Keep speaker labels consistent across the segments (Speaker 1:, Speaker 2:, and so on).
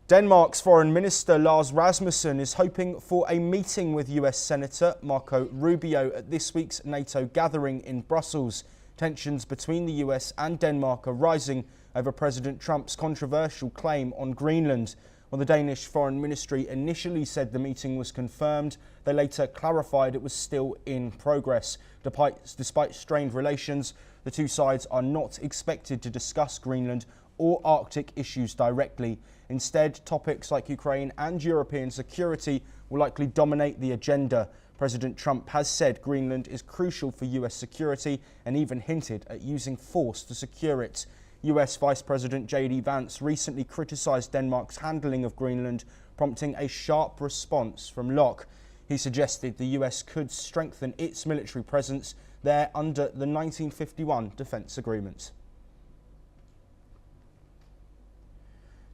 Speaker 1: Denmark's Foreign Minister Lars Rasmussen is hoping for a meeting with US Senator Marco Rubio at this week's NATO gathering in Brussels. Tensions between the US and Denmark are rising over President Trump's controversial claim on Greenland. While the Danish Foreign Ministry initially said the meeting was confirmed, they later clarified it was still in progress. Despite strained relations, the two sides are not expected to discuss Greenland or Arctic issues directly. Instead, topics like Ukraine and European security will likely dominate the agenda. President Trump has said Greenland is crucial for US security and even hinted at using force to secure it. US Vice President J.D. Vance recently criticised Denmark's handling of Greenland, prompting a sharp response from Lokke. He suggested the US could strengthen its military presence there under the 1951 defence agreement.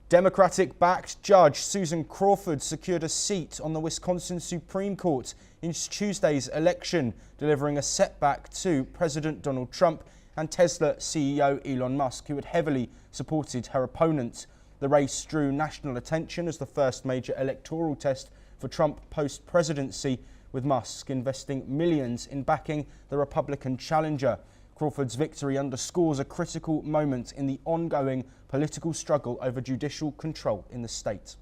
Speaker 1: Democratic-backed Judge Susan Crawford secured a seat on the Wisconsin Supreme Court in Tuesday's election, delivering a setback to President Donald Trump and Tesla CEO Elon Musk, who had heavily supported her opponent. The race drew national attention as the first major electoral test for Trump post-presidency, with Musk investing millions in backing the Republican challenger. Crawford's victory underscores a critical moment in the ongoing political struggle over judicial control in the state.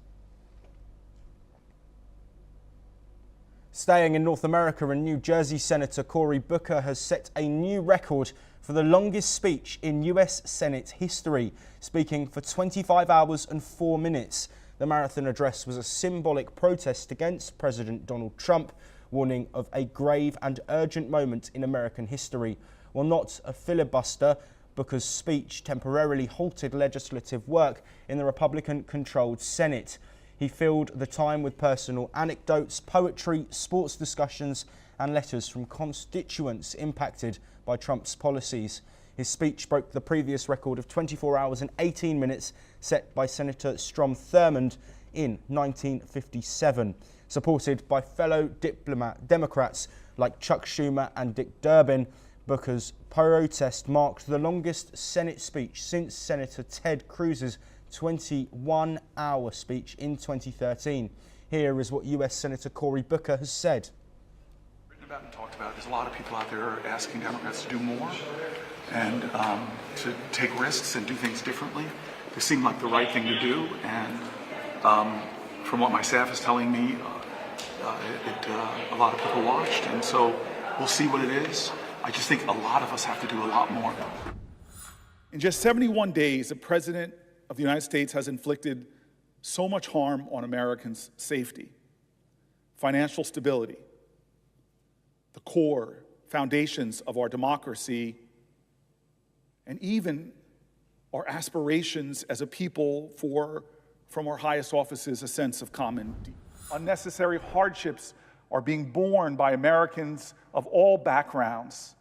Speaker 1: Staying in North America, and New Jersey Senator Cory Booker has set a new record for the longest speech in US Senate history, speaking for 25 hours and 4 minutes. The marathon address was a symbolic protest against President Donald Trump, warning of a grave and urgent moment in American history. While not a filibuster, Booker's speech temporarily halted legislative work in the Republican-controlled Senate. He filled the time with personal anecdotes, poetry, sports discussions, and letters from constituents impacted by Trump's policies. His speech broke the previous record of 24 hours and 18 minutes set by Senator Strom Thurmond in 1957. Supported by fellow Democrats like Chuck Schumer and Dick Durbin, Booker's protest marked the longest Senate speech since Senator Ted Cruz's 21-hour speech in 2013. Here is what US Senator Cory Booker has said.
Speaker 2: Written about and talked about. There's a lot of people out there are asking Democrats to do more and to take risks and do things differently. They seem like the right thing to do, and from what my staff is telling me, a lot of people watched, and so we'll see what it is. I just think a lot of us have to do a lot more.
Speaker 3: In just 71 days, the President of the United States has inflicted so much harm on Americans' safety, financial stability, the core foundations of our democracy, and even our aspirations as a people from our highest offices, a sense of common. Unnecessary hardships are being borne by Americans of all backgrounds,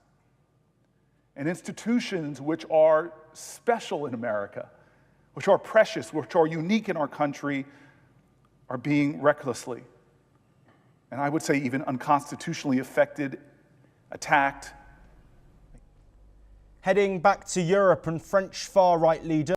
Speaker 3: and institutions which are special in America, which are precious, which are unique in our country, are being recklessly, and I would say even unconstitutionally affected, attacked.
Speaker 1: Heading back to Europe, and French far-right leader